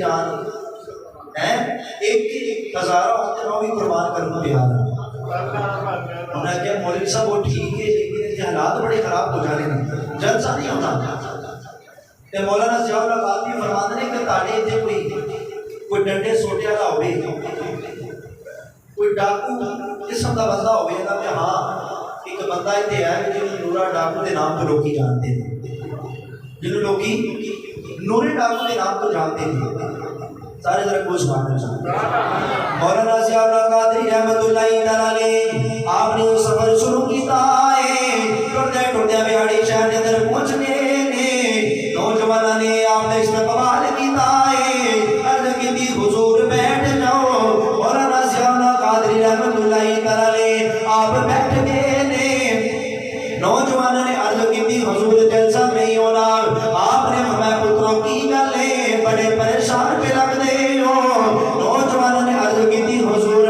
جان ہے ایک ہزارہ ہوتے ہیں وہ بھی قربان کرنا تیار ہے. انہوں نے کہا مولوی صاحب وہ ٹھیک ہے لیکن حالات بڑے خراب ہو جانے ہیں جلسہ نہیں ہوتا. مولانا ضیاء اللہ قادری فرماتے ہیں کہ تاڑے تھے کوئی ڈنڈے سوٹے والا ہوئے کوئی ڈاکو قسم کا بندہ ہوئے گا کہ ہاں ایک بندہ اتنے ہے جنہوں نورا ڈاکو کے نام تو لوگ جانتے ہیں جنہوں لوگ نورے ڈاکو کے نام تو جانتے ہیں سارے ذرا کوئی سبحان اللہ. مولانا ضیاء اللہ قادری رحمت اللہ علیہ آپ نے وہ سفر شروع کیتا ہے ٹوٹے ٹوٹے بہاڑی شہر کے اندر پہنچنے نوجوانوں نے آپ نے استقبال کیتا ہے عرض کی حضور بیٹھ جاؤ. مولانا ضیاء اللہ قادری رحمت اللہ علیہ آپ بیٹھ گئے نے نوجوانوں نے عرض کی حضور جلسہ نہیں ہونا. آپ نے فرمایا پتروں کی گل ہے بڑے پریشان پہ لگ دے ہو. نوجوانوں نے عرض کی حضور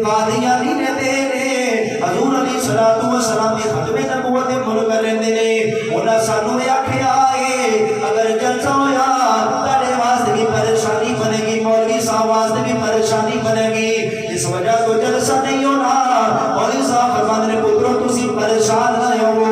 قادیانی نے دے حضور علیہ الصلوۃ والسلام کی ختم نبوت ملک رہندے نے انہاں سانوں آکھیا ہے اگر جلسہ ہویا تاڑے واسطے بھی پریشانی بنے گی مولوی صاحب واسطے بھی پریشانی بنے گی اس وجہ تو جلسہ نہیں ہونا. مولوی صاحب فرماتے نے پترو تسی پریشان نہ ہو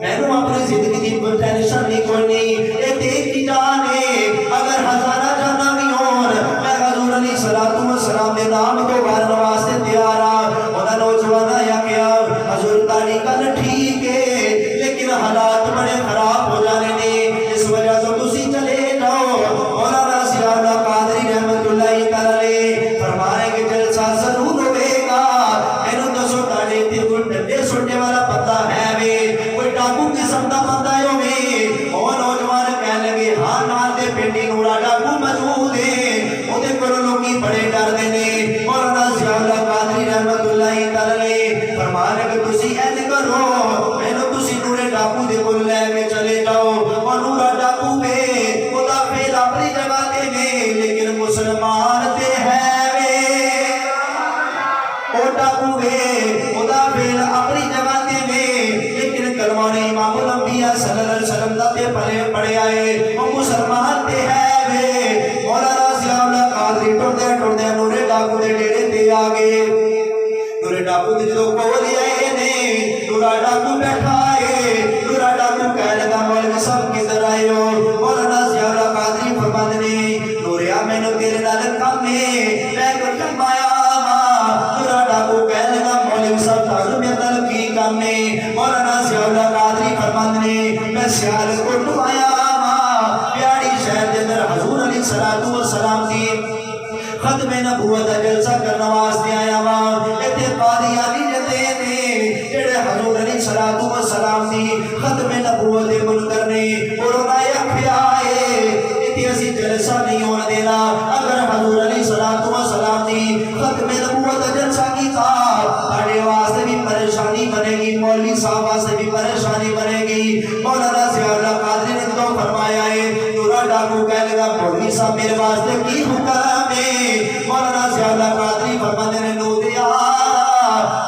مینوں اپنی زندگی دی کوئی ٹینشن نہیں کوئی نہیں اے دیکھ کی جان ہے اگر ہزارہ جانا بھی ہون میں حضور علیہ الصلوۃ والسلام دے نام تو بارن واسطے تیار ہاں. انہاں نوجواناں آکھیا حضور تاڑی گل ٹھیک ہے لیکن حالات بڑے خراب ہو جانے نے اس وجہ سے تسی چلے جاؤ. مولانا ضیاء اللہ قادری رحمت اللہ علیہ فرمائے کہ جلسہ ضرور ہوئے گا. اینوں دسو تاڑے تے کوئی ڈنڈے سوٹے والا بندہ ہے وے کوئی ڈاکو قسم دا بندہ ہے وے. او نوجوان کہنے لگے ہاں نال دے پنڈی نورا ڈاکو موجود ہے اودے کول لوکی بڑے ڈردے نے. مولانا ضیاء اللہ قادری رحمت اللہ علیہ فرمانے کہ تسی اینج کرو مینوں تسی نورے ڈاکو دے کول لے کے چلے جاؤ. اور نورا ڈاکو وے خدا پھر اپنی جگہ تے وے لیکن مسلمان تے ہے وے او ڈاکو وے خدا پھر اپنی جگہ تے وے لیکن کلمہ نے امام الانبیاء صلی اللہ علیہ وسلم دا تے پڑھے آئے او مسلمان تے ہے وے. مولانا ضیاء اللہ قادری ٹردے ٹردے نورے ڈاکو دے ڈیرے تے آ گئے. نورے ڈاکو دے جدوں کول آئے نے نورا ڈاکو بیٹھا ہے. نورا ڈاکو کہنے لگا مولوی صاحب کدھر آئے ہو. مولانا ضیاء اللہ قادری فرماتے نے نوریا مینوں تیرے نال کم ہے میں کوئی کم آیا ہاں. نورا ڈاکو کہنے لگا مولوی صاحب تانوں میرے نال کی کم ہے. مولانا ضیاء اللہ قادری فرماتے نے میں سیال کوٹ آیا ہاں پیاڑی شہر دے اندر حضور علیہ الصلوۃ والسلام دی ختم نبوت دا جلسہ کرنا واسطے آیا ہاں. ایتھے قادیانی جتے نے جڑے حضور علیہ الصلوۃ والسلام دی ختم نبوت دے منکر نے اور انہاں آکھیا ہے ایتھے اسی جلسہ نہیں ہون دینا. اگر حضور علیہ الصلوۃ والسلام دی ختم نبوت دا جلسہ کیتا تاڑے واسطے بھی پریشانی بنے گی مولوی صاحب واسطے بھی پریشانی بنے گی. مولانا ضیاء اللہ قادری نے تو فرمایا ہے نورا ڈاکو کہنے لگا مولوی صاحب میرے واسطے کی حکم ہے. مولانا ضیاء اللہ قادری فرماتے نے نوریا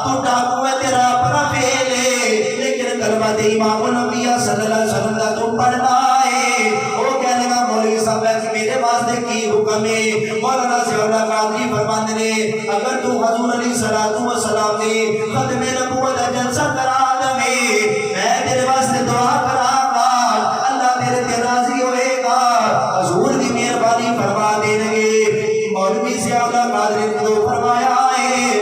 تو ڈاکو ہے تیرا اپنا فعل ہے لیکن کلمہ تے امام الانبیاء صلی اللہ علیہ وسلم دا تو پڑھنا ہے. وہ کہنے لگا مولوی صاحب میرے واسطے کی حکم ہے. مولانا ضیاء اللہ قادری فرماتے نے اگر تو حضور علیہ الصلوۃ والسلام دی ختم نبوت دا جلسہ کرا دے میں تیرے واسطے دعا کراں گا اللہ تیرے تے راضی ہوئے گا. حضور دی مہربانی فرما دے گے. مولوی ضیاء اللہ قادری نے تو فرمایا ہے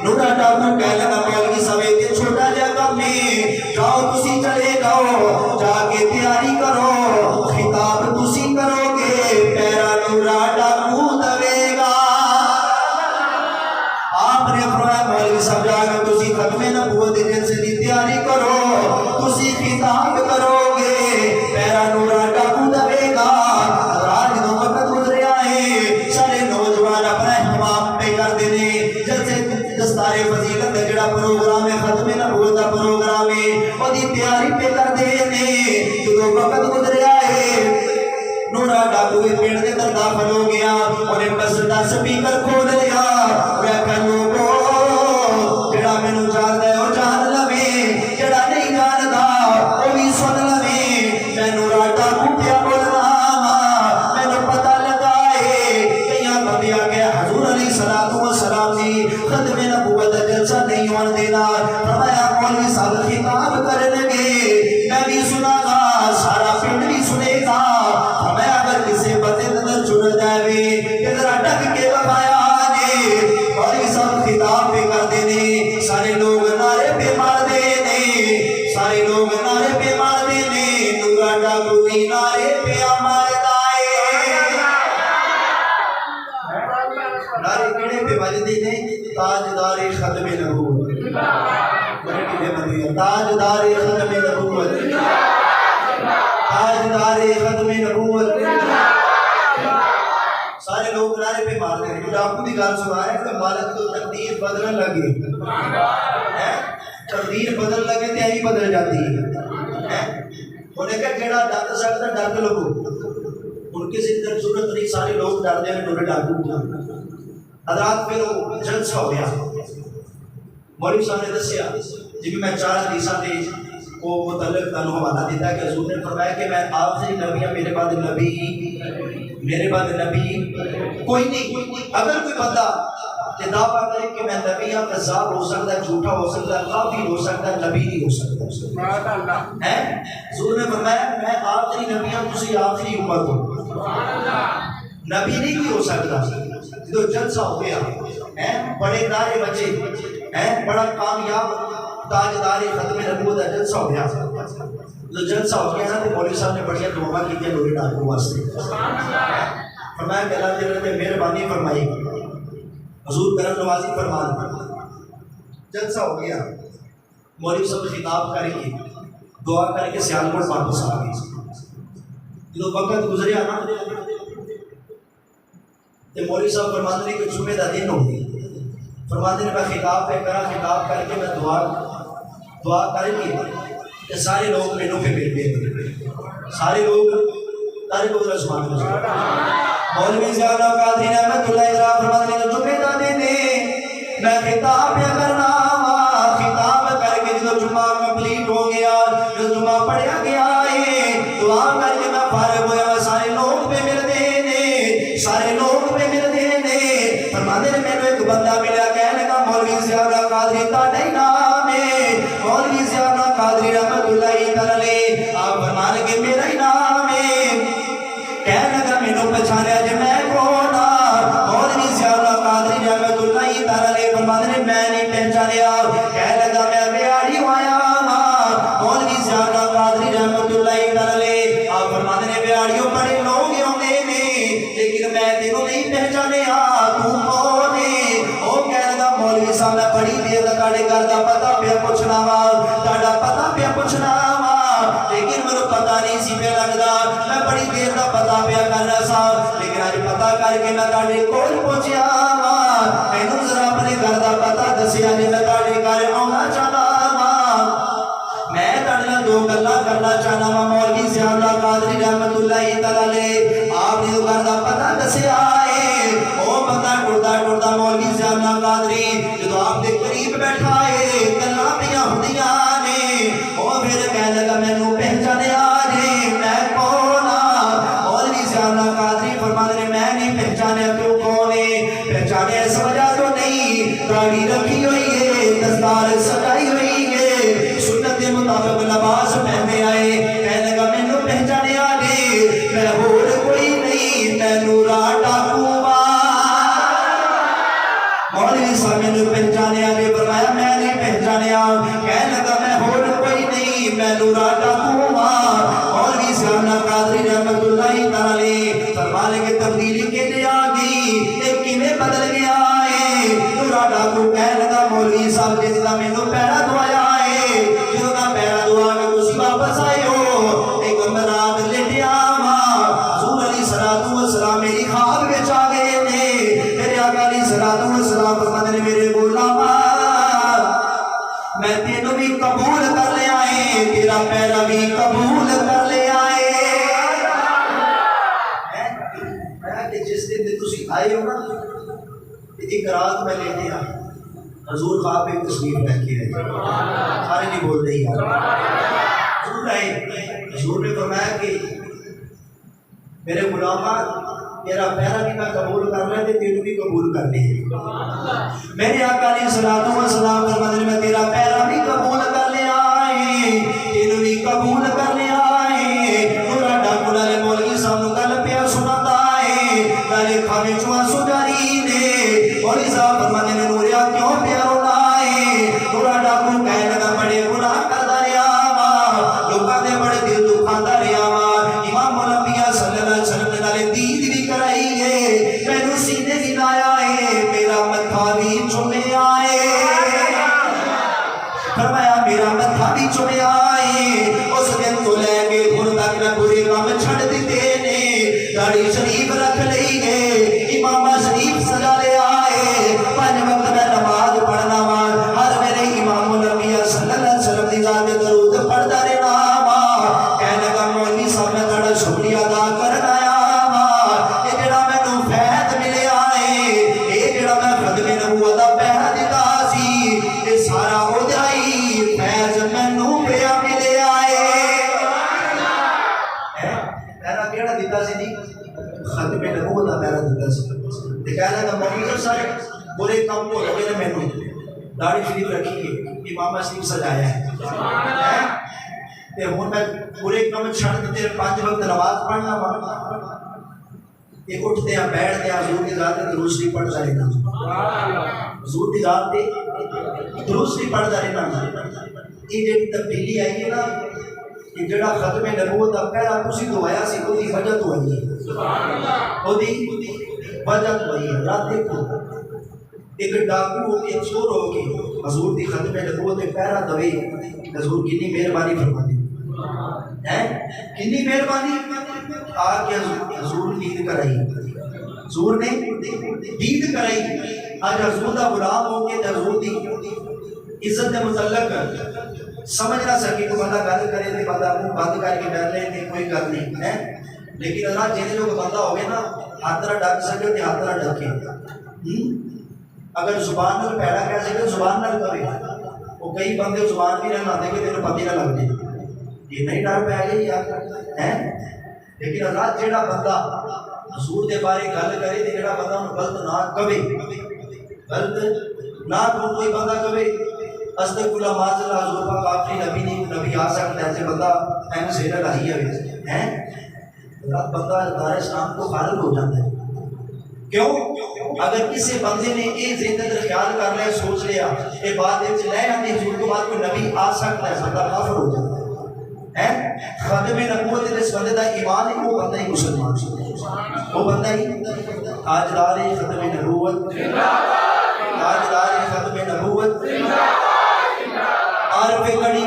نورا ڈاکو کہنے لگا مولوی صاحب تے چھوٹا جا کم ہے جاؤ تسی چلے جاؤ جا کے تیاری کرو خطاب تسی کرو گے پیرا نورا ڈاکو دوے گا. آپ نے فرمایا مولوی صاحب جا کے تسی ختم نبوت دے جلسے دی تیاری کرو تسی خطاب کرو گے پیرا نورا ڈاکو دوے گا. رات دو وقت گزریا ہے سارے نوجوان اپنا اہتمام پہ کر دینے جلسے دستار فضیلت کا جڑا پروگرام ہے ختم نبوت کا پروگرام ہے وہ دی تیاری پہ کر دینے. جو وقت گزریا ہے نورا ڈاکو پیڑ دے اندر داخل ہو گیا انہیں مسجد دا سپیکر کھول لیا. میں کہوں کو جڑا مینوں جاندا ہے او جان لوے جڑا نہیں جاندا او بھی سن لوے. میں نورا ڈاکو پیا بولنا مینوں پتہ ताजदार खत्म नबूवत, ताजदार खत्म नबूवत, ताजदार खत्म नबूवत। सारे लोग नारे पे मारते हैं। जो आपको भी गाल सुना है कि मालिक तो तकदीर बदलने लगे, तकदीर बदल लगे तो यही बदल जाती है। उन्हें क्या केड़ा डर सकता, डर के लोगों उनकी जिंदगी जरूरत नहीं, सारे लोग डरते हैं डोरे डाकू। हजरात फिर वो जलसा हो गया। मौलवी साहब ने दसिया जिम्मे मैं 4 हदीसां दे को मुतल्लिक तन्हो हवाला दिता कि हुजूर ने फरमाया कि मैं आखिरी नबी हूं, मेरे बाद नबी कोई नहीं। अगर कोई बंदा ये दावा करे कि मैं नबी हूं, कज़्ज़ाब हो सकता है, झूठा हो सकता है, काफिर हो सकता है, नबी नहीं हो सकता है। हुजूर ने फरमाया मैं आखिरी नबी हूं, तुसी आखिरी उम्मत हो, नबी नहीं कोई हो सकता। जो जलसा हो गया है, बड़े नारे बचे हैं, बड़ा कामयाब ताजदार खत्म नबूवत का जलसा हो गया। जो जलसा हो गया ना तो मौलवी साहब ने बढ़िया दुआ की थी लोरी डाकू वास्ते। फरमाया कि अल्लाह तेरे पे मेहरबानी फरमाई, हुजूर करम नवाजी फरमा। जलसा हो गया, मौलवी साहब खिताब करके दुआ करके सियालकोट वापस आ गए। जो वक्त गुजरिया ना तो मौलवी साहब फरमाते हैं कि जुमे का दिन हो गया। फरमाते हैं मैं खिताब पे करा, खिताब करके मैं दुआ करके कि सारे लोग मेनू पे मिल गए, सारे लोग तारे को रस्मान मौलवी ज़ियादा कादरी रहमतुल्लाह अलैह फरमाते हैं जुमे का दिन मैं खिताब पे करना, खिताब करके जो जुमा कंप्लीट हो गया, जो जुमा पढ़ा गया है, दुआ करके मैं फारिग होया, सारे लोग पे मिलते ने, सारे लोग पे मिलते ने। फरमाते हैं मैंने एक बंदा मिला, कहने लगा मौलवी ज़ियादा कादरी ताड़ा ही नाम है, मौलवी ज़ियादा कादरी रहमतुल्लाह अलैह। आप फरमाने के मेरा ही नाम है। कहने लगा मैंने पहचाना जे मैं कौन आ, मौलवी ज़ियादा कादरी रहमतुल्लाह अलैह। फरमाते हैं मैं नहीं पहचानिया। कहने लगा मैं बिहारी आया मौलवी ज़ियादा कादरी रहमतुल्लाह अलैह। आप फरमाते हैं बिहारियों बड़े लोग आते ने लेकिन मैं तेनों नहीं पहचानिया, तू कौन है? ओ कहने लगा मौलवी साहब मैं बड़ी देर तक ताड़े घर का पता पे पूछना वा, ताड़ा पता पे पूछना वा, लेकिन मेरे पता नहीं सी पे लगता। मैं बड़ी देर का पता पे कर रहा सा, लेकिन आज पता करके मैं ताड़े कोल पहुंचा वा। मैनू जरा अपने घर का पता दसिया जे मैं ताड़े घर आना चाहता वा, मैं ताड़े नाल दो गल्लां करना चाहना वा। मौलवी ज़ियादा कादरी रहमतुल्लाह अलैह आपने तो घर का पता दसिया है। ओ बंदा टुरदा टुरदा मौलवी ज़ियादा कादरी जो आपके करीब बैठा है, गल्लां पियां हुंदियां ने। ओ फिर कहने लगा मैनू पहचानिया जे मैं कौन आ? मौलवी ज़ियादा कादरी फरमाते हैं मैं नहीं पहचानिया। क्यों कौन है? पहचाने इस वजह तो नहीं, दाढ़ी रखी हुई है, दस्तार सजाई हुई है, सुन्नत के मुताबिक लिबास पहने आए। कहने लगा मैनू पहचानिया जे मैं होर कोई नहीं, मैं नूरा डाकू मौलवी साहब मैंने पहचानिया ने। फरमाया मैं नहीं पहचानिया। कहने लगा मैं होर कोई नहीं, मैं नूरा डाकू मौलवी ज़ियादा कादरी रहमतुल्लाह अलैह। फरमाने के तब्दीली के लिए आ गई, एक किवें बदल गया है नूरा डाकू। कहने लगा मौलवी साहब जिसका मैनू पैरा दुआया है, जिसका पैरा दुआ के तुसी वापस आए हो, एक रात लेटिया हुजूर अलैहिस्सलातु वस्सलाम मेरी ख्वाब विच आ गए ने। मेरे आका अलैहिस्सलातु वस्सलाम फरमाते ने मेरे गुलामा मैं तेनू भी कबूल कर लिया है, तेरा पैरा भी कबूल कर लिया है। जिस दिन तुसी आए हो ना एक रात मैं लेटे आ, हजूर ख्वाब एक तस्वीर रखी है, सारे नहीं बोल रही यार। हजूर आए, हजूर ने फरमाया कि मेरे गुलामा तेरा पैरा भी मैं कबूल कर लिया, तेनू भी कबूल कर लिया। मेरे आका अलैहिस्सलातु वस्सलाम फरमाते हैं मैं तेरा पैरा भी कबूल कर लिया है, तेनू भी कबूल कर लिया है। नूरा डाकू नाले मौलवी साहब नू गल पिया सुनाता है, नाले खाने चुआ सुजारी ने। मौलवी साहब फरमाते हैं नूरिया क्यों पिया रोना है? नूरा डाकू कहने लगा बड़े गुनाह करदा रहा वा, लोकां दे बड़े दिल दुखांदा रहा वा। इमाम अल-अंबिया सल्लल्लाहु अलैहि वसल्लम ने नाले दीद भी कराई है, मैनू सीने भी लाया है, मेरा मत्था भी चुमिया दाढ़ी शरीफ रख लईए, इमामा शरीफ सजा ले आए, 5 वक्त मैं नमाज पढ़ना वा, हर मेरे इमाम नबी सल्लल्लाहु अलैहि वसल्लम दी जात ते दरूद पढ़दा रहना वा। कहने लगा मौलवी साहब मैं तेरा शुक्रिया अदा करन आया वा, ये जेड़ा मैनू फैज़ मिलिया है, ये जेड़ा मैं खदमे नबूवत दा पैसा दिता सी, ये सारा ओदा ही फैज़ मैनू पिया मिलिया है। पैरा केड़ा दिता सी नी? खदमे नबूवत दा पैरा दिता सी। ते कहने लगा मौलवी साहब बुरे काम हो गए ने, मैनू दाढ़ी शरीफ रखी है, इमामा शरीफ सजाया है, ते हुण मैं बुरे काम छड़ दिते, 5 वक्त नमाज पढ़ना वा, ये उठते हैं बैठते हैं हुजूर की जात ते दुरूद शरीफ पढ़दा रहना, हुजूर की जात ते दुरूद शरीफ पढ़दा रहना। ये जेड़ी तब्दीली आई है ना, ये जेड़ा खत्मे नबूवत दा पहला तुसी दवाया सी, ओदी वजह तो आई है, सुभान अल्लाह, ओदी वजह तो आई है। रात देखो एक डाकू हो के चोर हो के हजूर की खत्मे नबूवत पे पहरा दवे, हजूर कितनी मेहरबानी फरमाते हैं, कितनी मेहरबानी आके हजूर नींद कराई, हजूर ने नींद कराई। आज हजूर दा गुलाम हो के हजूर दी इज्जत दे मुतल्लक समझ ना सके, तो बंदा गल करे ते बंदा मुंह बंद करके बैठ ले ते कोई गल नहीं है। लेकिन अल्लाह जिहदे लोग बंदा होवे ना, हाथ ना डक सके ते हाथ ना डके, अगर जुबान नाल पैड़ा कह सके जुबान नाल करे, वो कई बंदे जुबान भी ना लाते कि तेरे पति ना लग जाए, ये नहीं डर पै गई यार है। लेकिन अल्लाह जेड़ा बंदा हजूर दे बारे गल करे ते जेड़ा बंदा उन्हें गलत ना कवे, गलत ना कोई बंदा कवे अस्तगफिरुल्लाह माज़अल्लाह हजूर पाक आखिरी नबी नहीं, नबी आ सकता है, ऐसे बंदा एम सेरा लाही है बंदा दार इस्लाम को खारिज हो जाता है। क्यों? अगर किसी बंदे ने ये जिंदगी ख्याल कर लिया, सोच लिया ये बात ले आती हजूर के बाद कोई नबी आ सकता है, बंदा काफिर हो जाता है। खत्मे नबूवत जिस बंदे का ईमान है वो बंदा ही मुसलमान, वो बंदा ही ताजदार खत्मे नबूवत, ताजदार खत्मे नबूवत, आरफ़ कड़ी